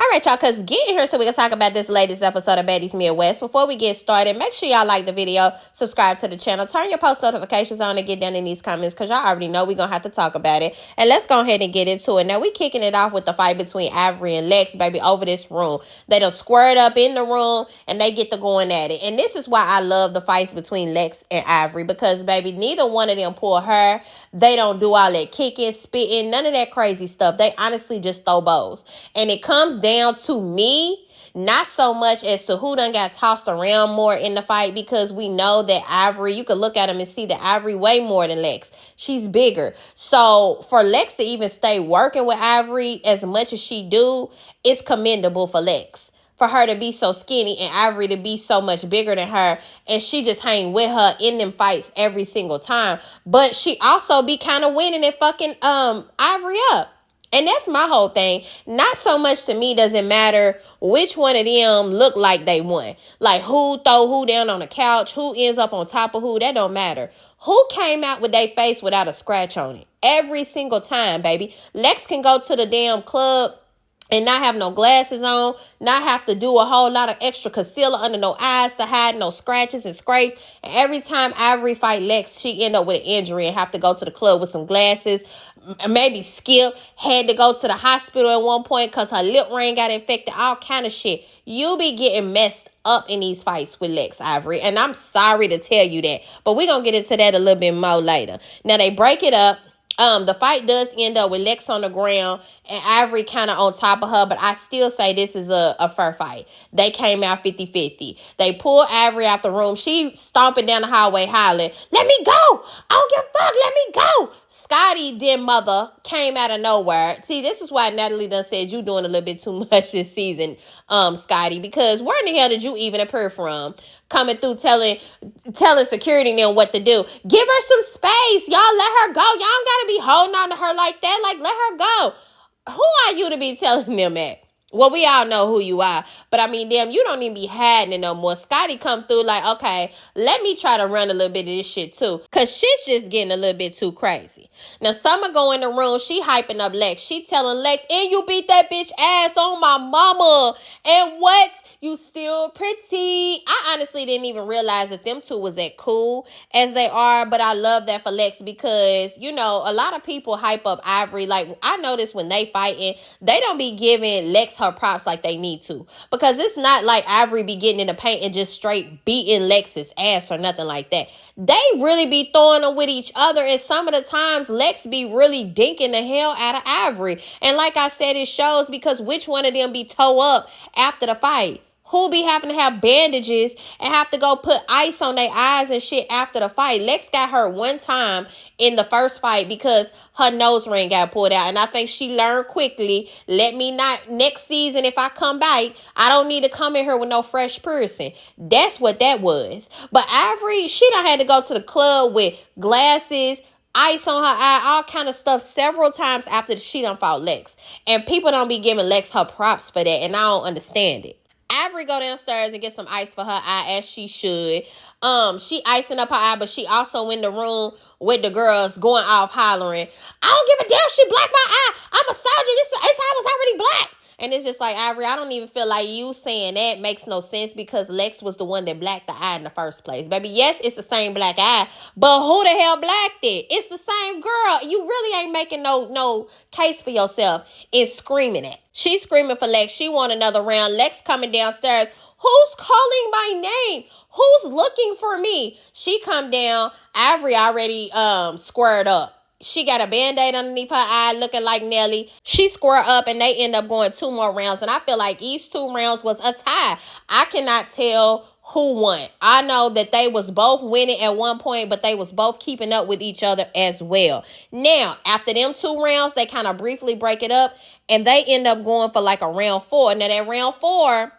All right, y'all, because get in here so we can talk about this latest episode of Baddies Midwest. Before we get started, make sure y'all like the video, subscribe to the channel, turn your post notifications on, and get down in these comments because y'all already know we're going to have to talk about it. And let's go ahead and get into it. Now, we kicking it off with the fight between Avery and Lex, baby, over this room. They done squared up in the room, and they get to going at it. And this is why I love the fights between Lex and Avery because, baby, neither one of them pull her. They don't do all that kicking, spitting, none of that crazy stuff. They honestly just throw bows. And it comes down to me, not so much as to who done got tossed around more in the fight, because we know that Avery, you could look at him and see that Avery way more than Lex. She's bigger. So for Lex to even stay working with Avery as much as she do, it's commendable for Lex. For her to be so skinny and Avery to be so much bigger than her, and she just hang with her in them fights every single time. But she also be kind of winning and fucking Avery up. And that's my whole thing. Not so much to me does it matter which one of them look like they won. Like who throw who down on the couch, who ends up on top of who, that don't matter. Who came out with their face without a scratch on it? Every single time, baby. Lex can go to the damn club and not have no glasses on, not have to do a whole lot of extra concealer under no eyes to hide no scratches and scrapes. And every time Avery fight Lex, she end up with an injury and have to go to the club with some glasses. Maybe Skip had to go to the hospital at one point because her lip ring got infected, all kind of shit. You be getting messed up in these fights with Lex, Avery. And I'm sorry to tell you that. But we're going to get into that a little bit more later. Now, they break it up. The fight does end up with Lex on the ground and Avery kind of on top of her, but I still say this is a fair fight. They came out 50-50. They pulled Avery out the room. She stomping down the hallway hollering, "Let me go! I don't give a fuck, let me go!" Scotty, dear mother, came out of nowhere. See, this is why Natalie done said you doing a little bit too much this season, Scotty, because where in the hell did you even appear from? Coming through telling security them what to do. Give her some space. Y'all let her go. Y'all don't gotta be holding on to her like that. Like, let her go. Who are you to be telling them that? Well, we all know who you are. But, I mean, damn, you don't even be hiding it no more. Scotty come through like, okay, let me try to run a little bit of this shit, too. Because shit's just getting a little bit too crazy. Now, Summer go in the room. She hyping up Lex. She telling Lex, "And you beat that bitch ass on my mama. And what? You still pretty." I honestly didn't even realize that them two was that cool as they are. But I love that for Lex because, you know, a lot of people hype up Avery. Like, I notice when they fighting, they don't be giving Lex her props like they need to, because it's not like Avery be getting in the paint and just straight beating Lex's ass or nothing like that. They really be throwing them with each other, and some of the times Lex be really dinking the hell out of Avery. And like I said, it shows because which one of them be toe up after the fight? Who be having to have bandages and have to go put ice on their eyes and shit after the fight? Lex got hurt one time in the first fight because her nose ring got pulled out. And I think she learned quickly, let me not, next season, if I come back, I don't need to come in here with no fresh person. That's what that was. But Avery, she done had to go to the club with glasses, ice on her eye, all kind of stuff several times after she done fought Lex. And people don't be giving Lex her props for that, and I don't understand it. Avery go downstairs and get some ice for her eye, as she should. She icing up her eye, but she also in the room with the girls going off hollering, "I don't give a damn, she blacked my eye. I'm a surgeon. This eye was already black." And it's just like, Avery, I don't even feel like you saying that makes no sense because Lex was the one that blacked the eye in the first place. Baby, yes, it's the same black eye, but who the hell blacked it? It's the same girl. You really ain't making no case for yourself in screaming it. She's screaming for Lex. She want another round. Lex coming downstairs. "Who's calling my name? Who's looking for me?" She come down. Avery already squared up. She got a Band-Aid underneath her eye looking like Nelly. She square up and they end up going 2 more rounds. And I feel like each 2 rounds was a tie. I cannot tell who won. I know that they was both winning at one point, but they was both keeping up with each other as well. Now, after them 2 rounds, they kind of briefly break it up and they end up going for like a round 4. Now, that round 4,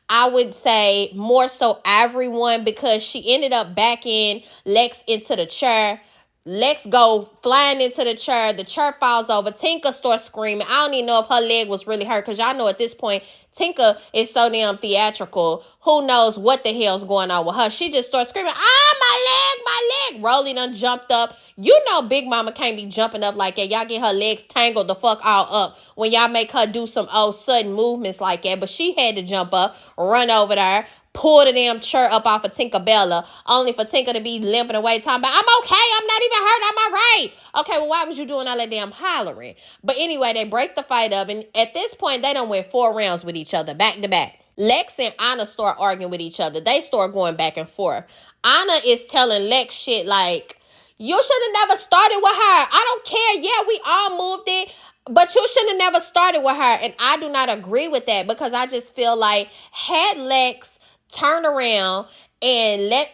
I would say more so Avery won because she ended up backing Lex into the chair. Lex go flying into the chair falls over, Tinka starts screaming. I don't even know if her leg was really hurt, because y'all know at this point, Tinka is so damn theatrical. Who knows what the hell's going on with her? She just starts screaming, my leg. Rollie done jumped up. You know Big Mama can't be jumping up like that. Y'all get her legs tangled the fuck all up when y'all make her do some sudden movements like that. But she had to jump up, run over there, pull the damn chair up off of Tinkabella, only for Tinka to be limping away, talking about, I'm okay, I'm not even hurt, am I right? Okay, well, why was you doing all that damn hollering? But anyway, they break the fight up, and at this point, they done went 4 rounds with each other, back to back. Lex and Ahna start arguing with each other. They start going back and forth. Ahna is telling Lex shit like, you should have never started with her. I don't care. Yeah, we all moved it, but you should have never started with her. And I do not agree with that, because I just feel like had Lex turn around and let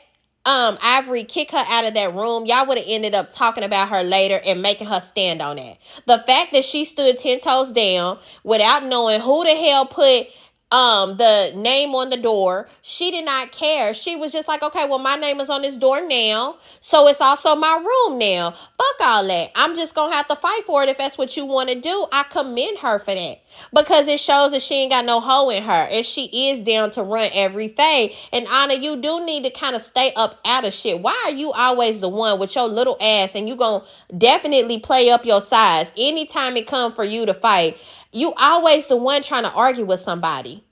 Ivory kick her out of that room, y'all would have ended up talking about her later and making her stand on that. The fact that she stood 10 toes down without knowing who the hell put the name on the door, she did not care. She was just like, okay, well, my name is on this door now, so it's also my room now. Fuck all that. I'm just gonna have to fight for it if that's what you want to do. I commend her for that, because it shows that she ain't got no hoe in her, and she is down to run every fade. And Ahna, you do need to kind of stay up out of shit. Why are you always the one with your little ass, and you gonna definitely play up your size anytime it come for you to fight? You always the one trying to argue with somebody.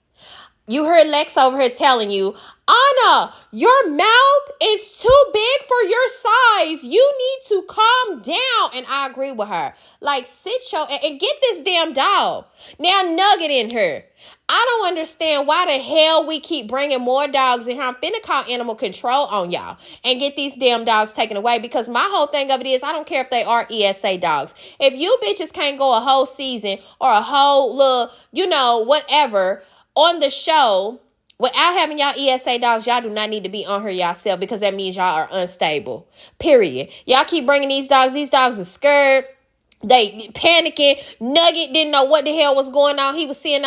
You heard Lex over here telling you, Ahna, your mouth is too big for your size. You need to calm down. And I agree with her. Like, sit your and get this damn dog. Now, Nugget in her. I don't understand why the hell we keep bringing more dogs in here. I'm finna call animal control on y'all and get these damn dogs taken away, because my whole thing of it is, I don't care if they are ESA dogs. If you bitches can't go a whole season or a whole little, whatever on the show without having y'all ESA dogs, y'all do not need to be on her yourself, because that means y'all are unstable. Period. Y'all keep bringing these dogs. These dogs are scared. They panicking. Nugget didn't know what the hell was going on. She was seeing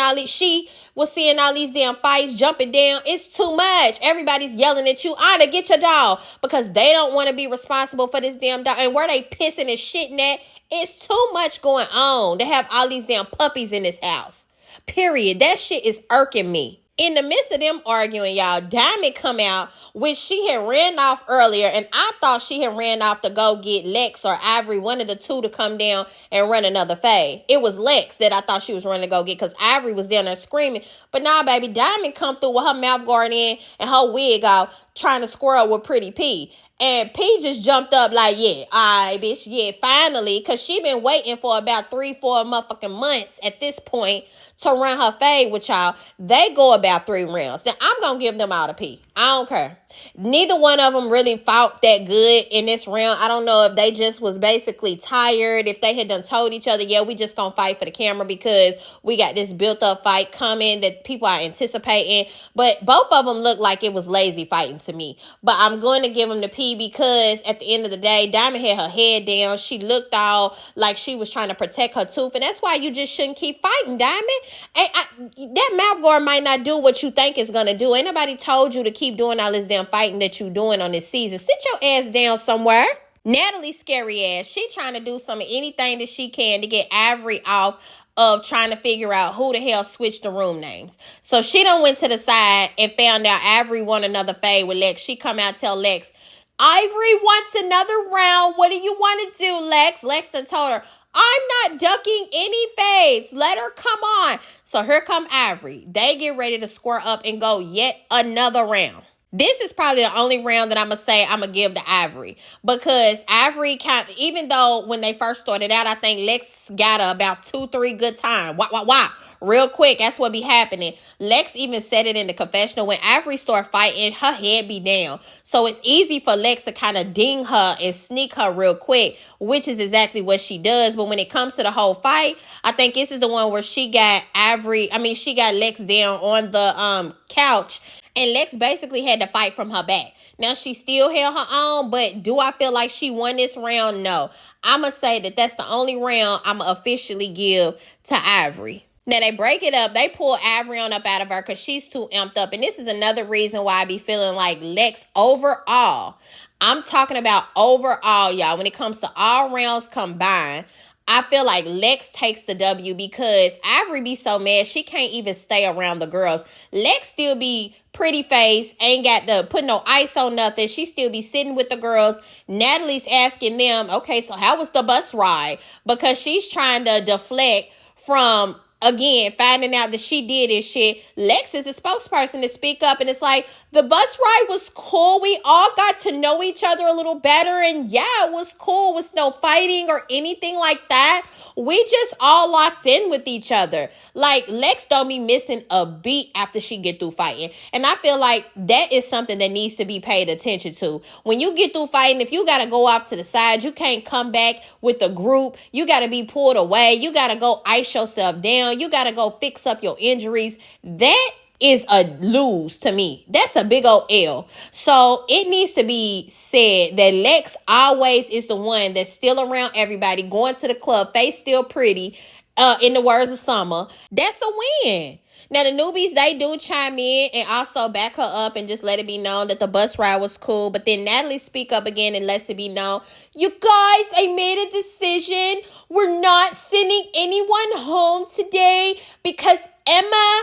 all these damn fights, jumping down. It's too much. Everybody's yelling at you, Ahna, get your dog, because they don't want to be responsible for this damn dog. And where they pissing and shitting at, it's too much going on to have all these damn puppies in this house. Period. That shit is irking me. In the midst of them arguing, y'all, Diamond come out, which she had ran off earlier, and I thought she had ran off to go get Lex or Ivory, one of the two, to come down and run another fade. It was Lex that I thought she was running to go get, because Ivory was down there screaming. But nah, baby, Diamond come through with her mouth guard in and her wig out, trying to squirrel with Pretty P. And P just jumped up like, yeah, all right, bitch, yeah, finally, because she been waiting for about 3-4 motherfucking months at this point to run her fade with y'all. They go about 3 rounds. Now, I'm going to give them all the P. I don't care. Neither one of them really fought that good in this round. I don't know if they just was basically tired, if they had done told each other, yeah, we just going to fight for the camera because we got this built-up fight coming that people are anticipating. But both of them looked like it was lazy fighting to me. But I'm going to give them the P, because at the end of the day, Diamond had her head down. She looked all like she was trying to protect her tooth. And that's why you just shouldn't keep fighting, Diamond. That mouth guard might not do what you think it's going to do. Ain't nobody told you to keep doing all this damn fighting that you doing on this season. Sit your ass down somewhere. Natalie's scary ass. She trying to do anything that she can to get Ivory off of trying to figure out who the hell switched the room names. So she done went to the side and found out Ivory won another fade with Lex. She come out tell Lex, Ivory wants another round. What do you want to do, Lex? Lex done told her, I'm not ducking any fades. Let her come on. So here come Ivory. They get ready to square up and go yet another round. This is probably the only round that I'm going to say I'm going to give to Ivory. Because Ivory, even though when they first started out, I think Lex got about 2-3 good times. Wah. Real quick, that's what be happening. Lex even said it in the confessional. When Ivory start fighting, her head be down. So it's easy for Lex to kind of ding her and sneak her real quick, which is exactly what she does. But when it comes to the whole fight, I think this is the one where she got Lex down on the couch. And Lex basically had to fight from her back. Now, she still held her own, but do I feel like she won this round? No. I'm going to say that that's the only round I'm going to officially give to Ivory. Now, they break it up. They pull Ivory on up out of her because she's too amped up. And this is another reason why I be feeling like Lex overall, I'm talking about overall, y'all. When it comes to all rounds combined, I feel like Lex takes the W because Ivory be so mad she can't even stay around the girls. Lex still be pretty face, ain't got to put no ice on nothing. She still be sitting with the girls. Natalie's asking them, okay, so how was the bus ride? Because she's trying to deflect from, again, finding out that she did this shit. Lex is the spokesperson to speak up, and it's like, the bus ride was cool. We all got to know each other a little better, and yeah, it was cool. It was no fighting or anything like that. We just all locked in with each other. Like, Lex don't be missing a beat after she get through fighting. And I feel like that is something that needs to be paid attention to. When you get through fighting, if you got to go off to the side, you can't come back with the group. You got to be pulled away. You got to go ice yourself down. You got to go fix up your injuries. That is a lose to me. That's a big old L. So it needs to be said that Lex always is the one that's still around everybody, going to the club, face still pretty, in the words of Summer. That's a win. Now, the newbies, they do chime in and also back her up and just let it be known that the bus ride was cool. But then Natalie speak up again and lets it be known, you guys, I made a decision. We're not sending anyone home today because Emma,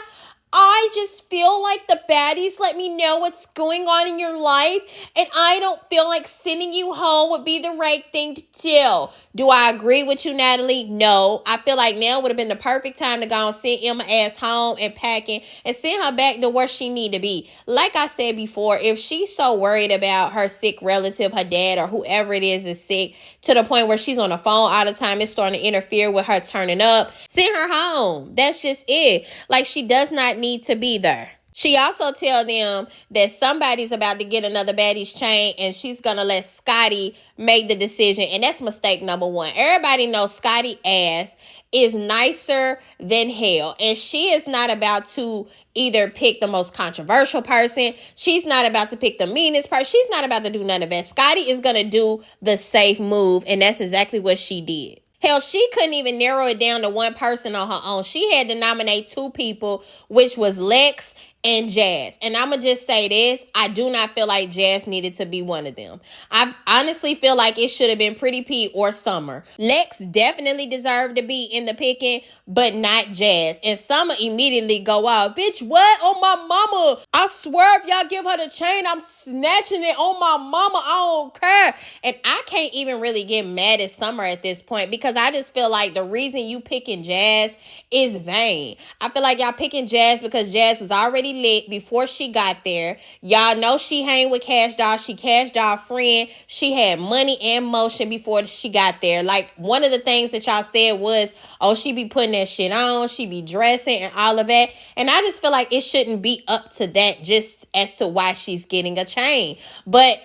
I just feel like the baddies let me know what's going on in your life, and I don't feel like sending you home would be the right thing to do. Do I agree with you, Natalie? No. I feel like now would have been the perfect time to go and send Emma ass home and packing and send her back to where she need to be. Like I said before, if she's so worried about her sick relative, her dad, or whoever it is sick, to the point where she's on the phone all the time, it's starting to interfere with her turning up, send her home. That's just it. Like, she does not need to be there. She also tell them that somebody's about to get another baddies chain and she's going to let Scotty make the decision. And that's mistake number one. Everybody knows Scotty ass is nicer than hell. And she is not about to either pick the most controversial person. She's not about to pick the meanest person. She's not about to do none of that. Scotty is going to do the safe move. And that's exactly what she did. Hell, she couldn't even narrow it down to one person on her own. She had to nominate two people, which was Lex and Jazz. And I'm going to just say this. I do not feel like Jazz needed to be one of them. I honestly feel like it should have been Pretty P or Summer. Lex definitely deserved to be in the picking, but not Jazz. And Summer immediately go out, bitch, what? On my mama. I swear if y'all give her the chain, I'm snatching it on my mama. I don't care. And I can't even really get mad at Summer at this point because I just feel like the reason you picking Jazz is vain. I feel like y'all picking Jazz because Jazz was already lit before she got there. Y'all know she hang with Cash Doll. She Cash Doll friend. She had money and motion before she got there. Like, one of the things that y'all said was, oh, she be putting that shit on. She be dressing and all of that. And I just feel like it shouldn't be up to that just as to why she's getting a chain. But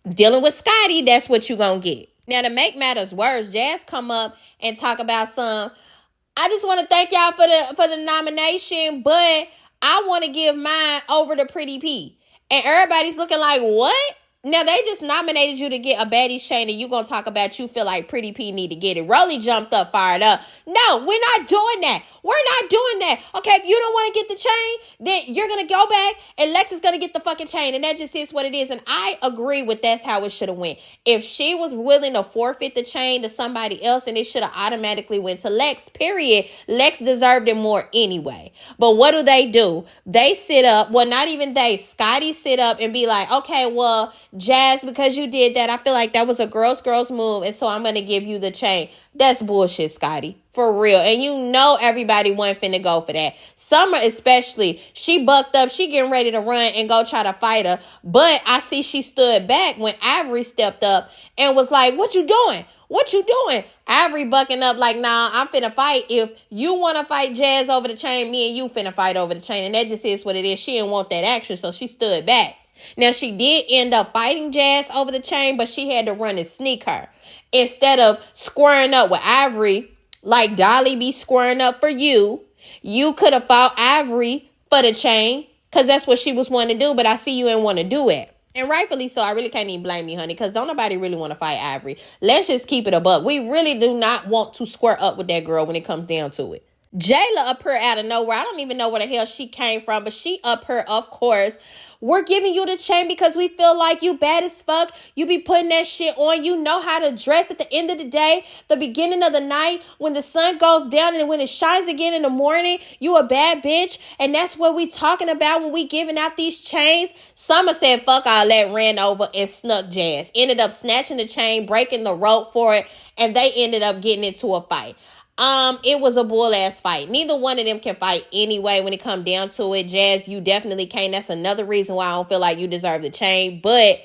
dealing with Scotty, that's what you gonna get. Now, to make matters worse, Jazz come up and talk about I just want to thank y'all for the nomination, but I want to give mine over to Pretty P. And everybody's looking like, what? Now, they just nominated you to get a baddies chain and you going to talk about you feel like Pretty P need to get it. Rollie jumped up, fired up. No, we're not doing that. We're not doing that. Okay, if you don't want to get the chain, then you're going to go back and Lex is going to get the fucking chain. And that just is what it is. And I agree with that's how it should have went. If she was willing to forfeit the chain to somebody else, and it should have automatically went to Lex, period. Lex deserved it more anyway. But what do? They sit up. Well, not even they. Scotty sit up and be like, okay, well, Jazz, because you did that, I feel like that was a girl's move. And so I'm going to give you the chain. That's bullshit, Scotty. For real. And you know everybody wasn't finna go for that. Summer especially, she bucked up. She getting ready to run and go try to fight her. But I see she stood back when Avery stepped up and was like, what you doing? What you doing? Avery bucking up like, nah, I'm finna fight. If you want to fight Jazz over the chain, me and you finna fight over the chain. And that just is what it is. She didn't want that action, so she stood back. Now, she did end up fighting Jazz over the chain, but she had to run and sneak her. Instead of squaring up with Avery, like Dolly be squaring up for you, you could have fought Avery for the chain, because that's what she was wanting to do, but I see you didn't want to do it. And rightfully so. I really can't even blame you, honey, because don't nobody really want to fight Avery. Let's just keep it a buck. We really do not want to square up with that girl when it comes down to it. Jela up here out of nowhere. I don't even know where the hell she came from, but she up here, of course, We're giving you the chain because we feel like you bad as fuck. You be putting that shit on. You know how to dress at the end of the day, the beginning of the night, when the sun goes down and when it shines again in the morning. You a bad bitch. And that's what we talking about when we giving out these chains. Summer said, fuck all that, ran over and snuck Jazz. Ended up snatching the chain, breaking the rope for it, and they ended up getting into a fight. It was a bull ass fight. Neither one of them can fight anyway when it come down to it. Jazz, you definitely can't. That's another reason why I don't feel like you deserve the chain. But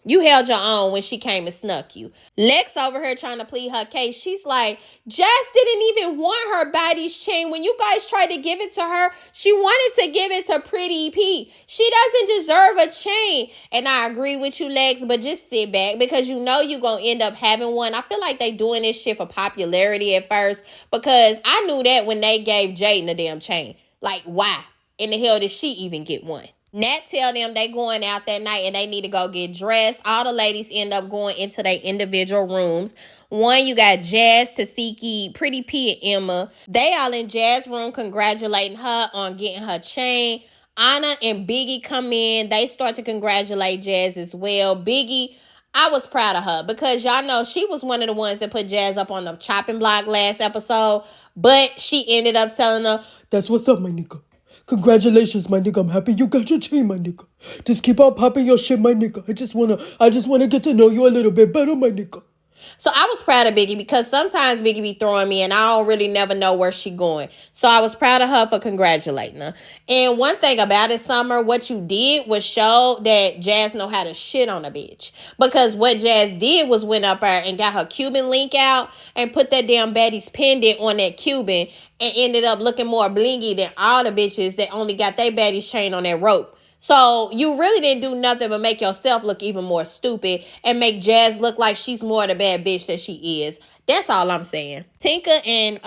you held your own when she came and snuck you. Lex over here trying to plead her case. She's like, Jazz didn't even want her Baddies chain. When you guys tried to give it to her, she wanted to give it to Pretty P. She doesn't deserve a chain. And I agree with you, Lex, but just sit back because you know you're going to end up having one. I feel like they doing this shit for popularity at first because I knew that when they gave Jaidyn the damn chain. Like, why in the hell did she even get one? Nat tell them they going out that night and they need to go get dressed. All the ladies end up going into their individual rooms. One, you got Jazz, Tesehki, Pretty P, and Emma. They all in Jazz's room congratulating her on getting her chain. Ahna and Biggie come in. They start to congratulate Jazz as well. Biggie, I was proud of her because y'all know she was one of the ones that put Jazz up on the chopping block last episode. But she ended up telling her, that's what's up, my nigga. Congratulations, my nigga. I'm happy you got your chain, my nigga. Just keep on popping your shit, my nigga. I just wanna get to know you a little bit better, my nigga. So I was proud of Biggie because sometimes Biggie be throwing me and I don't really never know where she going. So I was proud of her for congratulating her. And one thing about it, Summer, what you did was show that Jazz know how to shit on a bitch. Because what Jazz did was went up there and got her Cuban link out and put that damn Baddies pendant on that Cuban and ended up looking more blingy than all the bitches that only got their Baddies chain on that rope. So you really didn't do nothing but make yourself look even more stupid and make Jazz look like she's more the bad bitch that she is. That's all I'm saying. Tinka and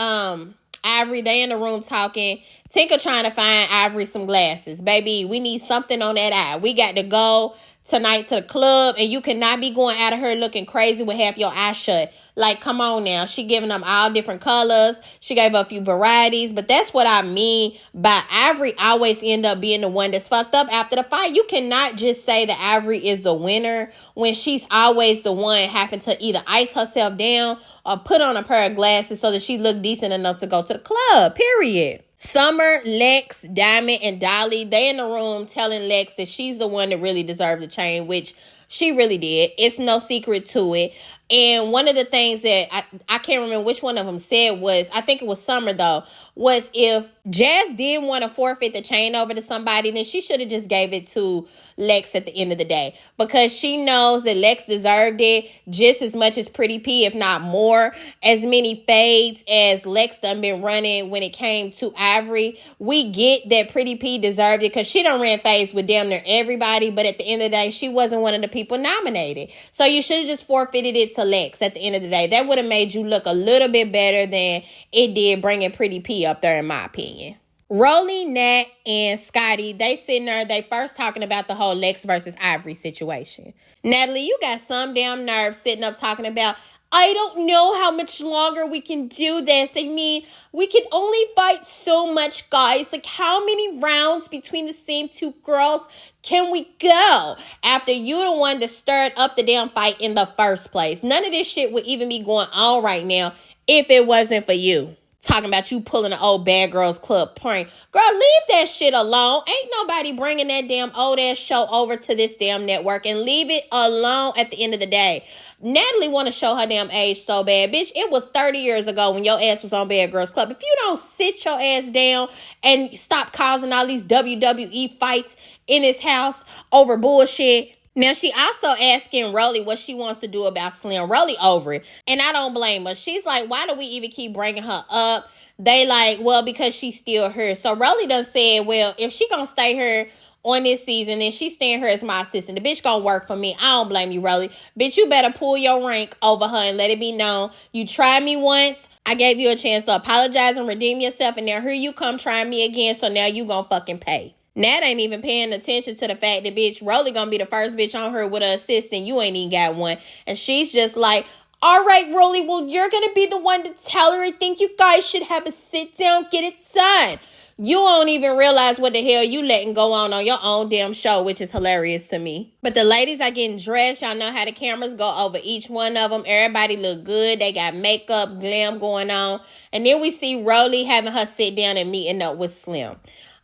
Ivory, they in the room talking. Tinka trying to find Ivory some glasses. Baby, we need something on that eye. We got to go tonight to the club and you cannot be going out of her looking crazy with half your eye shut. Like, come on now. She giving them all different colors. She gave a few varieties. But that's what I mean by Ivory always end up being the one that's fucked up after the fight. You cannot just say that Ivory is the winner when she's always the one having to either ice herself down or put on a pair of glasses so that she look decent enough to go to the club, period. Summer, Lex, Diamond, and Dolly, they in the room telling Lex that she's the one that really deserved the chain, which she really did. It's no secret to it. And one of the things that I can't remember which one of them said was, I think it was Summer though, was if Jazz did want to forfeit the chain over to somebody, then she should have just gave it to Lex at the end of the day. Because she knows that Lex deserved it just as much as Pretty P, if not more. As many fades as Lex done been running when it came to Ivory. We get that Pretty P deserved it because she done ran fades with damn near everybody. But at the end of the day, she wasn't one of the people nominated. So you should have just forfeited it to Lex at the end of the day. That would have made you look a little bit better than it did bringing Pretty P up there, in my opinion. Rollie, Nat, and Scotty, they sitting there, they first talking about the whole Lex versus Ivory situation. Natalie, you got some damn nerve sitting up talking about, I don't know how much longer we can do this. I mean, we can only fight so much, guys. Like, how many rounds between the same two girls can we go after you the one that stirred up the damn fight in the first place? None of this shit would even be going on right now if it wasn't for you. Talking about you pulling an old Bad Girls Club prank. Girl, leave that shit alone. Ain't nobody bringing that damn old ass show over to this damn network, and leave it alone at the end of the day. Natalie want to show her damn age so bad. Bitch, it was 30 years ago when your ass was on Bad Girls Club. If you don't sit your ass down and stop causing all these WWE fights in this house over bullshit. Now, she also asking Rollie what she wants to do about Slim. Rollie over it. And I don't blame her. She's like, why do we even keep bringing her up? They like, well, because she's still her. So Rollie done said, well, if she gonna stay here on this season, then she's staying here as my assistant. The bitch gonna work for me. I don't blame you, Rollie. Bitch, you better pull your rank over her and let it be known. You tried me once. I gave you a chance to apologize and redeem yourself. And now here you come trying me again. So now you gonna fucking pay. Nat ain't even paying attention to the fact that, bitch, Rollie gonna be the first bitch on her with an assistant. You ain't even got one. And she's just like, all right, Rollie, well, you're gonna be the one to tell her. I think you guys should have a sit down, get it done. you don't even realize what the hell you letting go on your own damn show, which is hilarious to me. But the ladies are getting dressed. Y'all know how the cameras go over each one of them. Everybody look good. They got makeup, glam going on. And then we see Rollie having her sit down and meeting up with Slim.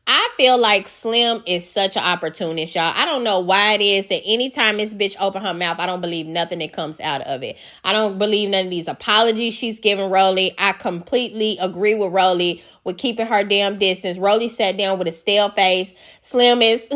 I feel like Slim is such an opportunist, y'all. I don't know why it is that anytime this bitch open her mouth, I don't believe nothing that comes out of it. I don't believe none of these apologies she's giving Rollie. I completely agree with Rollie with keeping her damn distance. Rollie sat down with a stale face. Slim is,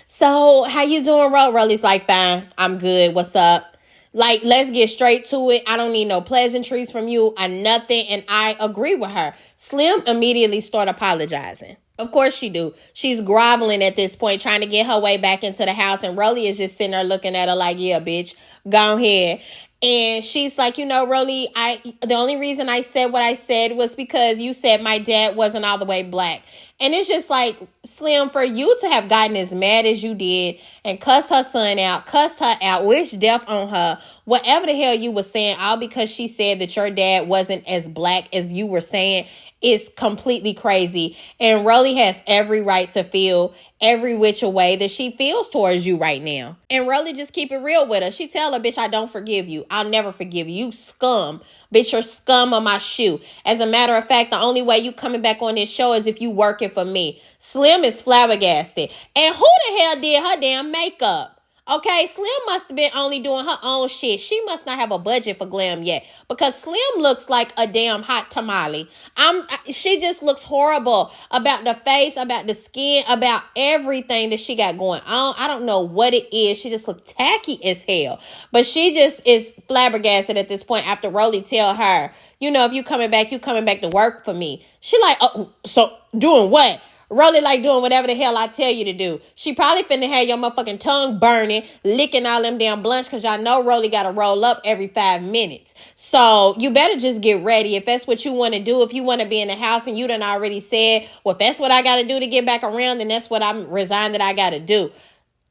so how you doing, Rollie's like, fine, I'm good. What's up? Like, let's get straight to it. I don't need no pleasantries from you or nothing. And I agree with her. Slim immediately started apologizing. Of course she do. She's groveling at this point, trying to get her way back into the house. And Rollie is just sitting there looking at her like, yeah, bitch, go ahead. And she's like, you know, Rollie, the only reason I said what I said was because you said my dad wasn't all the way black. And it's just like, Slim, for you to have gotten as mad as you did and cussed her son out, cussed her out, wished death on her, whatever the hell you were saying, all because she said that your dad wasn't as black as you were saying, is completely crazy. And Rollie has every right to feel every which way that she feels towards you right now. And Rollie just keep it real with her. She tell her, bitch, I don't forgive you. I'll never forgive you. You scum. Bitch, you're scum on my shoe. As a matter of fact, the only way you coming back on this show is if you working for me. Slim is flabbergasted. And who the hell did her damn makeup? Okay, Slim must have been only doing her own shit. She must not have a budget for glam yet, because Slim looks like a damn hot tamale. She just looks horrible about the face, about the skin, about everything that she got going on. I don't know what it is. She just looked tacky as hell. But she just is flabbergasted at this point after Rollie tell her, you know, if you coming back to work for me. She like, oh, so doing what? Rollie like doing whatever the hell I tell you to do. She probably finna have your motherfucking tongue burning, licking all them damn blunts, because y'all know Rollie got to roll up every 5 minutes. So you better just get ready. If that's what you want to do, if you want to be in the house and you done already said, well, if that's what I got to do to get back around, then that's what I'm resigned that I got to do.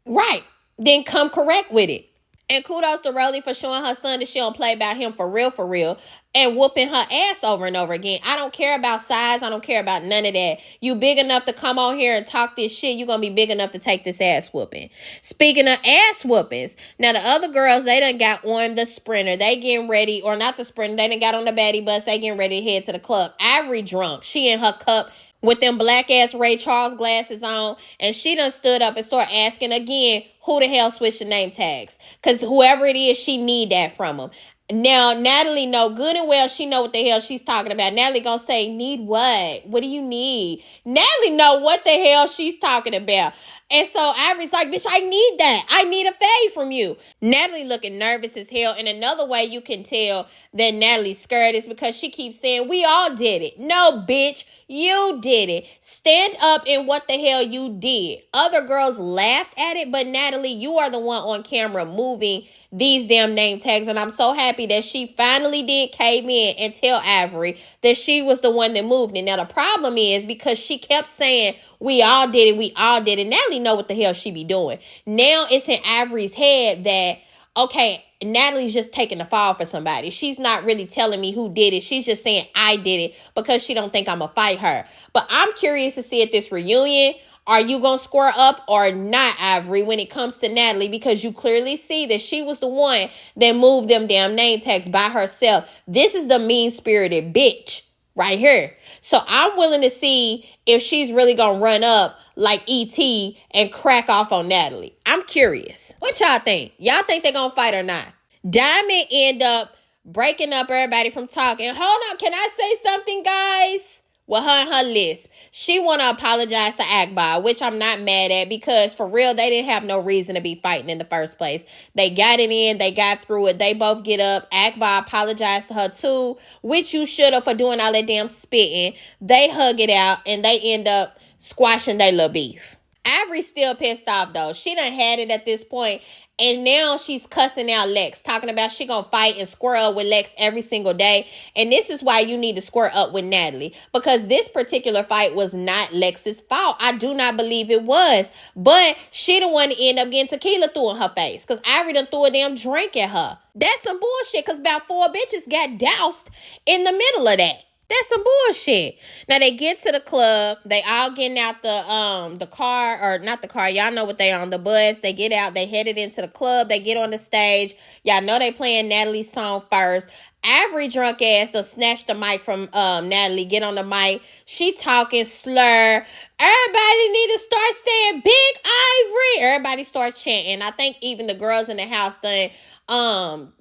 Right. Then come correct with it. And kudos to Rollie for showing her son that she don't play about him for real, and whooping her ass over and over again. I don't care about size. I don't care about none of that. You big enough to come on here and talk this shit, you're going to be big enough to take this ass whooping. Speaking of ass whoopings, now the other girls, they done got on the sprinter. They getting ready, or not the sprinter, they done got on the baddie bus. They getting ready to head to the club. Avery drunk. She in her cup with them black ass Ray Charles glasses on, and she done stood up and started asking again who the hell switched the name tags, because whoever it is, she need that from them. Now Natalie know good and well she know what the hell she's talking about. Natalie gonna say, need what? What do you need? Natalie know what the hell she's talking about. And so Avery's like, bitch, I need that. I need a fade from you. Natalie looking nervous as hell. And another way you can tell that Natalie's scared is because she keeps saying, we all did it. No, bitch, you did it. Stand up in what the hell you did. Other girls laughed at it, but Natalie, you are the one on camera moving these damn name tags. And I'm so happy that she finally did cave in and tell Avery that she was the one that moved it. Now, the problem is because she kept saying, we all did it. Natalie know what the hell she be doing. Now it's in Avery's head that, okay, Natalie's just taking the fall for somebody. She's not really telling me who did it. She's just saying I did it because she don't think I'm going to fight her. But I'm curious to see at this reunion, are you going to square up or not, Avery, when it comes to Natalie? Because you clearly see that she was the one that moved them damn name tags by herself. This is the mean-spirited bitch right here. So I'm willing to see if she's really going to run up like E.T. and crack off on Natalie. I'm curious. What y'all think? Y'all think they're going to fight or not? Diamond end up breaking up everybody from talking. Hold on. Can I say something, guys? With her and her lisp. She want to apologize to Akbarv, which I'm not mad at, because for real, they didn't have no reason to be fighting in the first place. They got it in. They got through it. They both get up. Akbarv apologized to her too, which you should have for doing all that damn spitting. They hug it out and they end up squashing their little beef. Avery's still pissed off though. She done had it at this point. And now she's cussing out Lex, talking about she gonna fight and square up with Lex every single day. And this is why you need to square up with Natalie, because this particular fight was not Lex's fault. I do not believe it was. But she the one to end up getting tequila through in her face, because Avery done threw a damn drink at her. That's some bullshit, because about 4 bitches got doused in the middle of that. That's some bullshit. Now they get to the club. They all getting out the car, or not the car. Y'all know what they on, the bus. They get out. They headed into the club. They get on the stage. Y'all know they playing Natalie's song first. Avery drunk ass done snatched the mic from Natalie. Get on the mic. She talking slur. Everybody need to start saying Big Ivory. Everybody start chanting. I think even the girls in the house done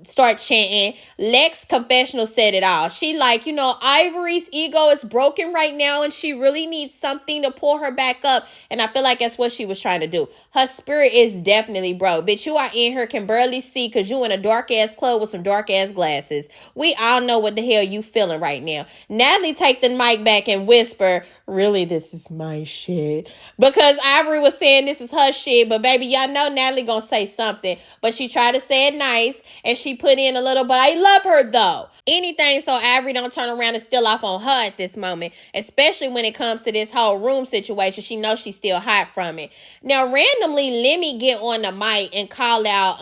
start chanting. Lex confessional said it all. She like, Ivory's ego is broken right now and she really needs something to pull her back up. And I feel like that's what she was trying to do. Her spirit is definitely broke. Bitch, you are in here, can barely see because you in a dark ass club with some dark ass glasses. We all know what the hell you feeling right now. Natalie take the mic back and whisper, really, this is my shit. Because Ivory was saying this is her shit. But baby, y'all know Natalie gonna say something. But she tried to say it nice. And she put in a little, but I love her though. Anything so Ivory don't turn around and steal off on her at this moment. Especially when it comes to this whole room situation. She knows she's still hot from it. Now, randomly, Lemmy get on the mic and call out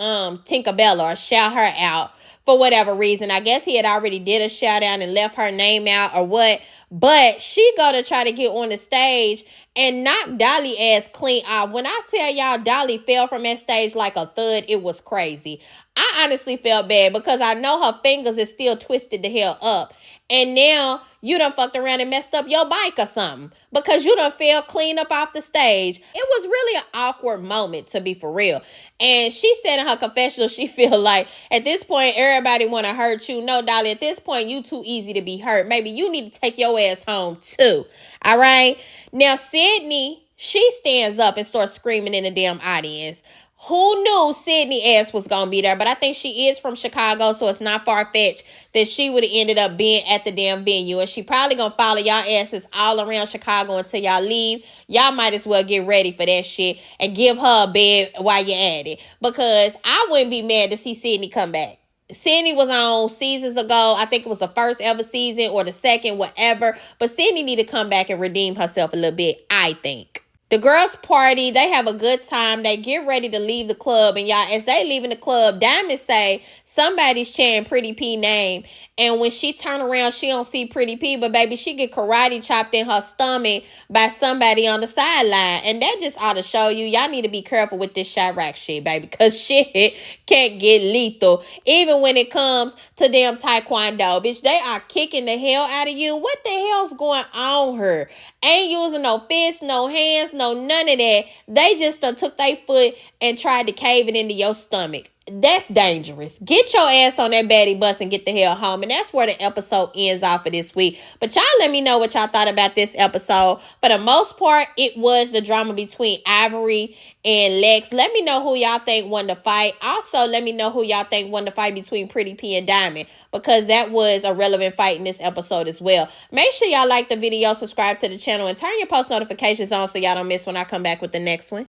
Tinkabella or shout her out for whatever reason. I guess he had already did a shout out and left her name out or what. But she go to try to get on the stage and knock Dolly ass clean off. When I tell y'all Dolly fell from that stage like a thud, it was crazy. I honestly felt bad because I know her fingers is still twisted the hell up. And now you done fucked around and messed up your bike or something because you done fell clean up off the stage. It was really an awkward moment, to be for real. And she said in her confessional, she feel like at this point, everybody want to hurt you. No, Dolly, at this point, you too easy to be hurt. Maybe you need to take your ass home too. All right. Now, Sydney, she stands up and starts screaming in the damn audience. Who knew Sydney ass was going to be there? But I think she is from Chicago, so it's not far-fetched that she would have ended up being at the damn venue. And she probably going to follow y'all asses all around Chicago until y'all leave. Y'all might as well get ready for that shit and give her a bed while you're at it. Because I wouldn't be mad to see Sydney come back. Sydney was on seasons ago. I think it was the first ever season or the second, whatever. But Sydney need to come back and redeem herself a little bit, I think. The girls party, they have a good time. They get ready to leave the club. And y'all, as they leaving the club, Diamond say somebody's chanting Pretty P name. And when she turn around, she don't see Pretty P. But baby, she get karate chopped in her stomach by somebody on the sideline. And that just ought to show you, y'all need to be careful with this Chirac shit, baby. Because shit can't get lethal. Even when it comes to damn taekwondo. Bitch, they are kicking the hell out of you. What the hell's going on here? Ain't using no fists, no hands, no none of that. They just took their foot and tried to cave it into your stomach. That's dangerous. Get your ass on that baddie bus and get the hell home. And that's where the episode ends off for this week. But y'all let me know what y'all thought about this episode. For the most part, it was the drama between Ivori and Lex. Let me know who y'all think won the fight. Also, let me know who y'all think won the fight between Pretty P and Diamond. Because that was a relevant fight in this episode as well. Make sure y'all like the video, subscribe to the channel, and turn your post notifications on so y'all don't miss when I come back with the next one.